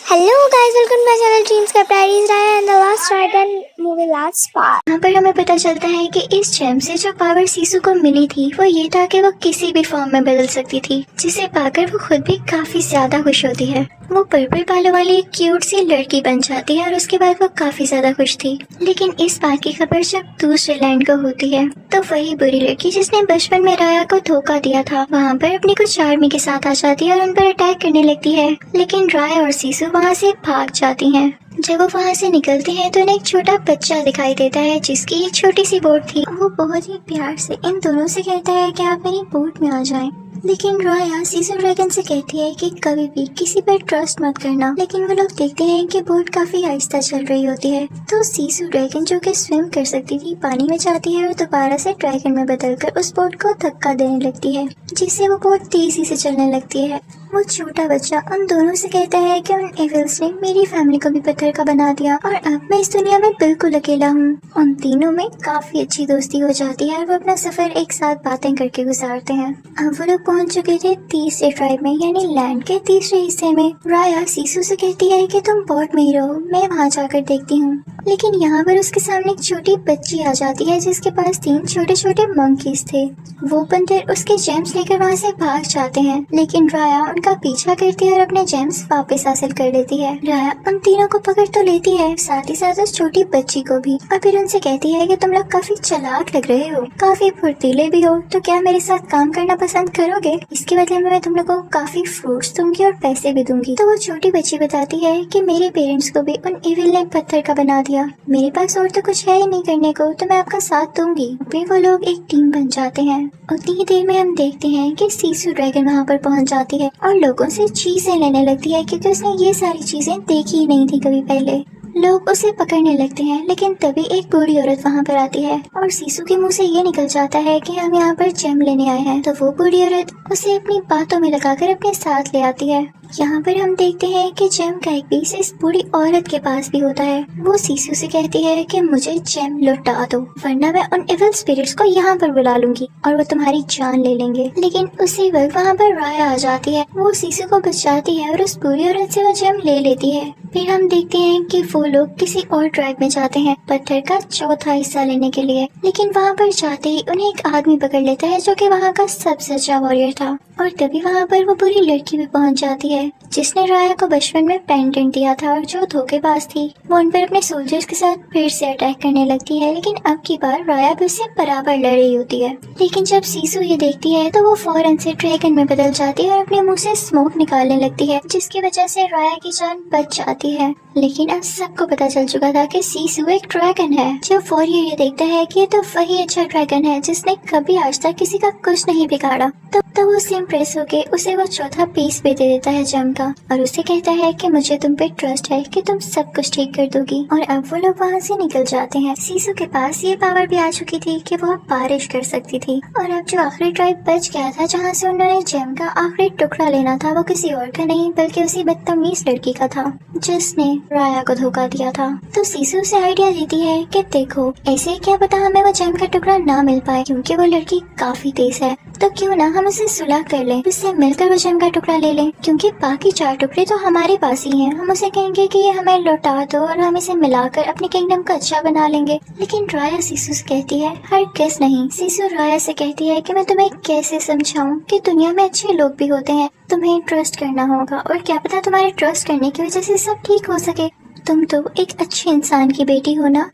Hello guys, welcome to my channel dreams का diaries Raya and the last dragon movie last part. यहाँ पर हमें पता चलता है कि इस जेम से जो पावर सीसू को मिली थी वो ये था कि वो किसी भी फॉर्म में बदल सकती थी, जिसे पाकर वो खुद भी काफी ज्यादा खुश होती है। वो पर्पल बालों वाली एक क्यूट सी लड़की बन जाती है और उसके बाद वो काफी ज्यादा खुश थी। लेकिन इस बात की खबर जब दूसरे लैंड को होती है तो वही बुरी लड़की जिसने बचपन में राया को धोखा दिया था वहाँ पर अपनी कुछ आर्मी के साथ आ जाती है और उन पर अटैक करने लगती है। लेकिन राया और सीसू वहाँ से भाग जाती हैं। जब वो वहाँ से निकलते हैं तो उन्हें एक छोटा बच्चा दिखाई देता है जिसकी एक छोटी सी बोट थी। वो बहुत ही प्यार से इन दोनों से कहता है कि आप मेरी बोट में आ जाएं। लेकिन राया सीसू ड्रैगन से कहती है कि कभी भी किसी पर ट्रस्ट मत करना। लेकिन वो लोग देखते हैं कि बोट काफी आहिस्ता चल रही होती है तो सीसू ड्रैगन जो कि स्विम कर सकती थी पानी में जाती है और दोबारा से ड्रैगन में बदलकर उस बोट को धक्का देने लगती है, जिससे वो बोट तेजी से चलने लगती है। वो छोटा बच्चा उन दोनों से कहता है कि उन एविल्स ने मेरी फैमिली को भी पत्थर का बना दिया और अब मैं इस दुनिया में बिल्कुल अकेला हूँ। उन तीनों में काफी अच्छी दोस्ती हो जाती है और वो अपना सफर एक साथ बातें करके गुजारते हैं। अब वो लोग पहुँच चुके थे तीसरे ट्राइब में, यानी लैंड के तीसरे हिस्से में। राया सीसू से कहती है कि तुम बोट में ही रहो, मैं वहाँ जाकर देखती हूँ। लेकिन यहाँ पर उसके सामने एक छोटी बच्ची आ जाती है जिसके पास 3 छोटे छोटे मंकीज थे। वो बंदर उसके जेम्स लेकर वहाँ से भाग जाते हैं, लेकिन राया उनका पीछा करती है और अपने जेम्स वापस हासिल कर लेती है। राया उन तीनों को पकड़ तो लेती है, साथ ही साथ उस छोटी बच्ची को भी, और फिर उनसे कहती है कि तुम लोग काफी चालाक लग रहे हो, काफी फुर्तीले भी हो, तो क्या मेरे साथ काम करना पसंद करोगे? इसके बदले में मैं तुम लोगों को काफी फ्रूट्स दूंगी और पैसे भी दूंगी। तो वो छोटी बच्ची बताती है कि मेरे पेरेंट्स को भी उन इविल ने पत्थर का बना दिया, मेरे पास और तो कुछ है ही नहीं करने को, तो मैं आपका साथ दूंगी। फिर वो लोग एक टीम बन जाते हैं। उतनी ही देर में हम देखते हैं कि सीसू ड्रैगन वहाँ पर पहुँच जाती है और लोगों से चीजें लेने लगती है क्योंकि उसने ये सारी चीजें देखी ही नहीं थी कभी पहले। लोग उसे पकड़ने लगते हैं, लेकिन तभी एक बूढ़ी औरत वहाँ पर आती है और सीसू के मुंह से ये निकल जाता है कि हम यहाँ पर जेम लेने आए हैं। तो वो बूढ़ी औरत उसे अपनी बातों में लगाकर अपने साथ ले आती है। यहाँ पर हम देखते हैं कि जेम का एक पीस इस बूढ़ी औरत के पास भी होता है। वो सीसू से कहती है कि मुझे जेम लौटा दो, वरना मैं उन इविल स्पिरिट्स को यहाँ पर बुला लूंगी और वो तुम्हारी जान ले लेंगे। लेकिन उसी वक्त वहाँ पर राया आ जाती है। वो सीसू को बचाती है और उस बूढ़ी औरत से वो जेम ले लेती है। फिर हम देखते हैं कि वो लोग किसी और ट्राइब में जाते हैं पत्थर का चौथा हिस्सा लेने के लिए। लेकिन वहाँ पर जाते ही उन्हें एक आदमी पकड़ लेता है जो कि वहाँ का सबसे अच्छा वॉरियर था। और तभी वहाँ पर वो बुरी लड़की भी पहुँच जाती है जिसने राया को बचपन में पेंडेंट दिया था और जो धोखेबाज थी। वो उन पर अपने सोल्जर्स के साथ फिर से अटैक करने लगती है, लेकिन अब की बार राया भी उससे बराबर लड़ रही होती है। लेकिन जब सीसू ये देखती है तो वो फौरन से ड्रैगन में बदल जाती है और अपने मुंह से स्मोक निकालने लगती है, जिसकी वजह से राया की जान बच जाती है। लेकिन अब सबको पता चल चुका था कि सीसू एक ड्रैगन है। जब वॉरियर ये देखता है कि ये तो वही अच्छा ड्रैगन है जिसने कभी आज तक किसी का कुछ नहीं बिगाड़ा, तो वो उससे इम्प्रेस होके उसे वो चौथा पीस भी दे देता है जेम का और उसे कहता है कि मुझे तुम पे ट्रस्ट है कि तुम सब कुछ ठीक कर दोगी। और अब वो लोग वहाँ से निकल जाते हैं। सीसू के पास ये पावर भी आ चुकी थी कि वो बारिश कर सकती थी। और अब जो आखिरी ट्राइब बच गया था जहाँ से उन्होंने जेम का आखिरी टुकड़ा लेना था, वो किसी और का नहीं बल्कि उसी बदतमीज लड़की का था जिसने राया को धोखा दिया था। तो सीसू से आइडिया देती है कि देखो, ऐसे क्या पता हमें वो जेम का टुकड़ा ना मिल पाए, क्योंकि वो लड़की काफी तेज है, तो क्यों ना हम उसे सुलह कर लें, उससे मिलकर वो जेम का टुकड़ा ले लें, क्योंकि बाकी 4 टुकड़े तो हमारे पास ही हैं। हम उसे कहेंगे कि ये हमें लौटा दो और हम इसे मिलाकर अपने किंगडम को अच्छा बना लेंगे। लेकिन राया सीसू से कहती है हरगिज़ नहीं। सीसू राया से कहती है कि मैं तुम्हें कैसे समझाऊं कि दुनिया में अच्छे लोग भी होते हैं, तुम्हें ट्रस्ट करना होगा और क्या पता तुम्हारे ट्रस्ट करने की वजह से सब ठीक हो सके। तुम तो एक अच्छे इंसान की बेटी हो ना।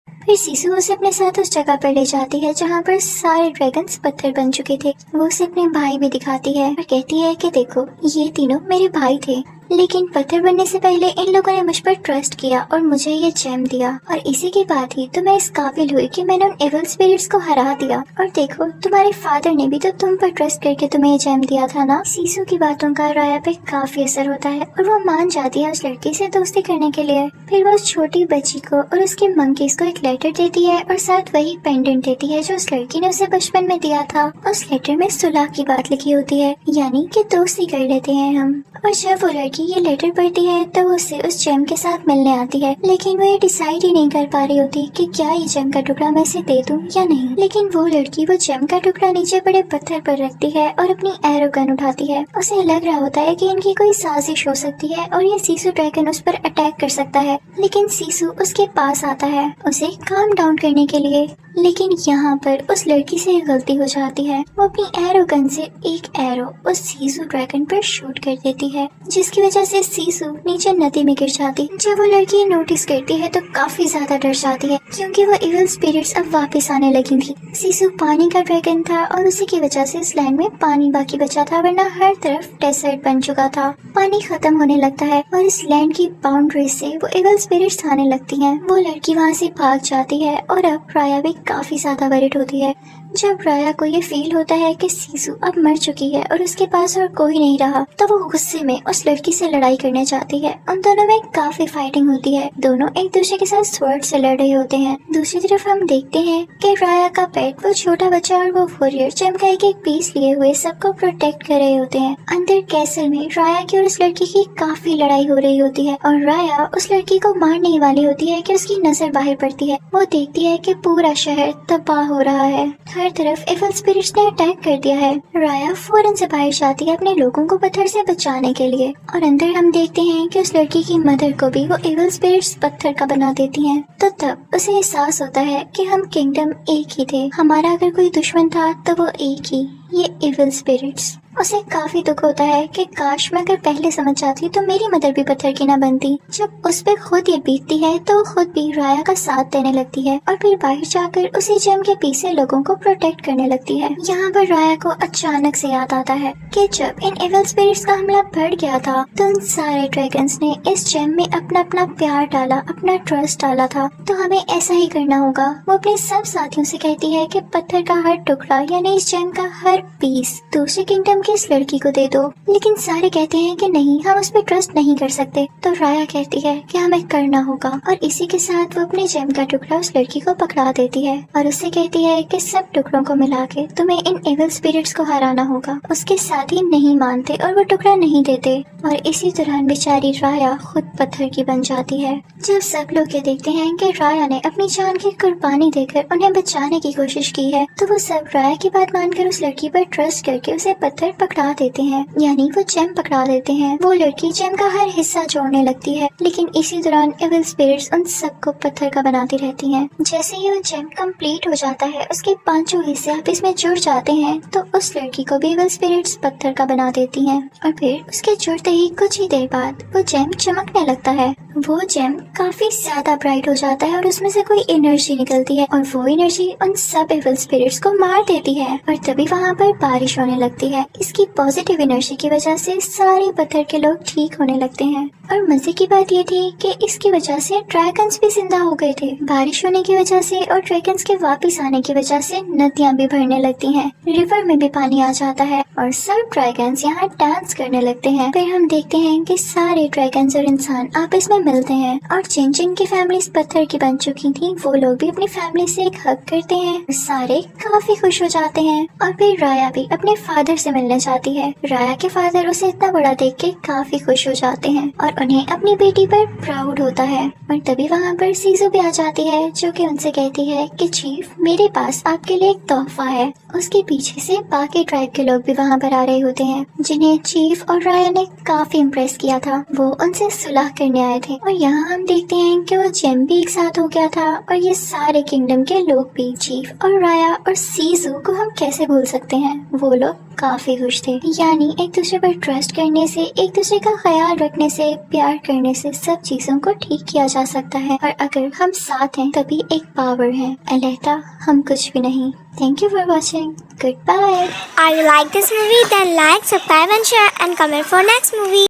फिर सीसू उसे अपने साथ उस जगह पर ले जाती है जहाँ पर सारे ड्रैगन्स पत्थर बन चुके थे। वो उसे अपने भाई भी दिखाती है और कहती है कि देखो, ये तीनों मेरे भाई थे, लेकिन पत्थर बनने से पहले इन लोगों ने मुझ पर ट्रस्ट किया और मुझे ये जेम दिया, और इसी के बाद ही तो मैं इस काबिल हुई कि मैंने उन एविल स्पिरिट्स को हरा दिया। और देखो, तुम्हारे फादर ने भी तो तुम पर ट्रस्ट करके तुम्हें ये जेम दिया था ना। सीसू की बातों का राया पे काफी असर होता है और वो मान जाती है उस लड़की से दोस्ती करने के लिए। फिर वो उस छोटी बच्ची को और उसके मंकीज को एक लेटर देती है और साथ वही पेंडेंट देती है जो उस लड़की ने उसे बचपन में दिया था। उस लेटर में सुलह की बात लिखी होती है, यानी कि दोस्ती कर लेते हैं हम। और जब वो लड़की ये लेटर पढ़ती है तो वो उसे उस जेम के साथ मिलने आती है, लेकिन वो ये डिसाइड ही नहीं कर पा रही होती कि क्या ये जेम का टुकड़ा मैं इसे दे दूं या नहीं। लेकिन वो लड़की वो जेम का टुकड़ा नीचे पड़े पत्थर पर रखती है और अपनी एरो गन उठाती है। उसे लग रहा होता है कि इनकी कोई साजिश हो सकती है और ये सीसू ड्रैगन उस पर अटैक कर सकता है, लेकिन सीसू उसके पास आता है उसे काम डाउन करने के लिए। लेकिन यहाँ पर उस लड़की से गलती हो जाती है, वो अपनी एरो गन से एक एरो उस सीसू ड्रैगन पर शूट कर देती है, जिसकी वजह से सीसू नीचे नदी में गिर जाती है। जब वो लड़की नोटिस करती है तो काफी ज्यादा डर जाती है, क्योंकि वो इविल स्पिरिट्स अब वापस आने लगी थी। सीसू पानी का ड्रैगन था और उसी की वजह से इस लैंड में पानी बाकी बचा था, वरना हर तरफ डेजर्ट बन चुका था। पानी खत्म होने लगता है और इस लैंड की बाउंड्री से वो इविल स्पिरिट्स आने लगती हैं। वो लड़की वहाँ से भाग जाती है और अब राया भी काफी ज्यादा वरिड होती है। जब राया को ये फील होता है कि सीसू अब मर चुकी है और उसके पास और कोई नहीं रहा, तो वो गुस्से में उस लड़की से लड़ाई करने जाती है। उन दोनों में काफी फाइटिंग होती है, दोनों एक दूसरे के साथ स्वॉर्ड से लड़ रहे होते हैं। दूसरी तरफ हम देखते हैं कि राया का पेट, वो छोटा बच्चा और वो वॉरियर जेम का एक पीस लिए हुए सबको प्रोटेक्ट कर रहे होते हैं। अंदर कैसल में राया की और उस लड़की की काफी लड़ाई हो रही होती है और राया उस लड़की को मारने ही वाली होती है कि उसकी नजर बाहर पड़ती है। वो देखती है कि पूरा शहर तबाह हो रहा है, हर तरफ इविल स्पिरिट्स ने अटैक कर दिया है। राया फौरन से बाहर जाती है अपने लोगों को पत्थर से बचाने के लिए, और अंदर हम देखते हैं कि उस लड़की की मदर को भी वो इविल स्पिरिट्स पत्थर का बना देती हैं। तो तब उसे एहसास होता है कि हम किंगडम एक ही थे, हमारा अगर कोई दुश्मन था तो वो एक ही, ये इविल स्पिरिट्स। उसे काफी दुख होता है कि काश मैं अगर पहले समझ जाती तो मेरी मदर भी पत्थर की न बनती। जब उस पर खुद ये बीतती है तो वो खुद भी राया का साथ देने लगती है और फिर बाहर जाकर उसी जेम के पीछे लोगों को प्रोटेक्ट करने लगती है। यहाँ पर राया को अचानक से याद आता है कि जब इन इविल स्पिरिट्स का हमला बढ़ गया था तो उन सारे ड्रैगन्स ने इस जेम में अपना अपना प्यार डाला, अपना ट्रस्ट डाला था, तो हमें ऐसा ही करना होगा। वो अपने सब साथियों से कहती है कि पत्थर का हर टुकड़ा यानी इस जेम का हर पीस दूसरे किंगडम की इस लड़की को दे दो। लेकिन सारे कहते हैं कि नहीं, हम उस पर ट्रस्ट नहीं कर सकते। तो राया कहती है कि हमें करना होगा, और इसी के साथ वो अपने जेम का टुकड़ा उस लड़की को पकड़ा देती है और उससे कहती है कि सब टुकड़ों को मिला के तुम्हें इन इविल स्पिरिट्स को हराना होगा। उसके साथी नहीं मानते और वो टुकड़ा नहीं देते, और इसी दौरान बेचारी राया खुद पत्थर की बन जाती है। जब सब लोग ये देखते हैं कि राया ने अपनी जान की कुर्बानी देकर उन्हें बचाने की कोशिश की है, तो वो सब राया की बात मानकर उस लड़की पर ट्रस्ट करके उसे पत्थर पकड़ा देते हैं, यानी वो जेम पकड़ा देते हैं। वो लड़की जेम का हर हिस्सा जोड़ने लगती है, लेकिन इसी दौरान इविल स्पिरिट्स उन सबको पत्थर का बनाती रहती हैं। जैसे ही वो जेम कंप्लीट हो जाता है, उसके पांचों हिस्से आपस में जुड़ जाते हैं, तो उस लड़की को भी इविल स्पिरिट्स पत्थर का बना देती हैं, और फिर उसके जुड़ते ही कुछ ही देर बाद वो जेम चमकने लगता है। वो जेम काफी ज्यादा ब्राइट हो जाता है और उसमें से कोई एनर्जी निकलती है, और वो एनर्जी उन सब इविल स्पिरिट्स को मार देती है, और तभी वहाँ पर बारिश होने लगती है। इसकी पॉजिटिव एनर्जी की वजह से सारे पत्थर के लोग ठीक होने लगते हैं। और मजे की बात ये थी कि इसकी वजह से ड्रैगन्स भी जिंदा हो गए थे। बारिश होने की वजह से और ड्रैगन्स के वापस आने की वजह से नदियाँ भी भरने लगती हैं, रिवर में भी पानी आ जाता है, और सब ड्रैगन्स यहाँ डांस करने लगते हैं। फिर हम देखते हैं कि सारे ड्रैगन्स और इंसान आपस में मिलते हैं, और जिन जिन की फैमिलीज पत्थर की बन चुकी थी वो लोग भी अपनी फैमिली से एक हग करते हैं। सारे काफी खुश हो जाते हैं, और फिर राया भी अपने फादर से मिलने जाती है। राया के फादर उसे इतना बड़ा देख के काफी खुश हो जाते हैं और उन्हें अपनी बेटी पर प्राउड होता है। और तभी वहाँ पर सीजू भी आ जाती है, जो कि उनसे कहती है कि चीफ, मेरे पास आपके लिए एक तोहफा है। उसके पीछे से बाकी ट्राइब के लोग भी वहाँ पर आ रहे होते हैं, जिन्हें चीफ और राया ने काफी इम्प्रेस किया था। वो उनसे सुलह करने आए थे, और यहाँ हम देखते हैं कि वो जेम भी एक साथ हो गया था, और ये सारे किंगडम के लोग भी। चीफ और राया और सीजू को हम कैसे भूल सकते हैं, वो लोग काफी खुश थे। यानी एक दूसरे पर ट्रस्ट करने से, एक दूसरे का ख्याल रखने से, प्यार करने से सब चीजों को ठीक किया जा सकता है, और अगर हम साथ हैं तभी एक पावर है, अलहदा हम कुछ भी नहीं। Thank you for watching. Goodbye. Are you like this movie? Then like, subscribe and share and comment for next movie.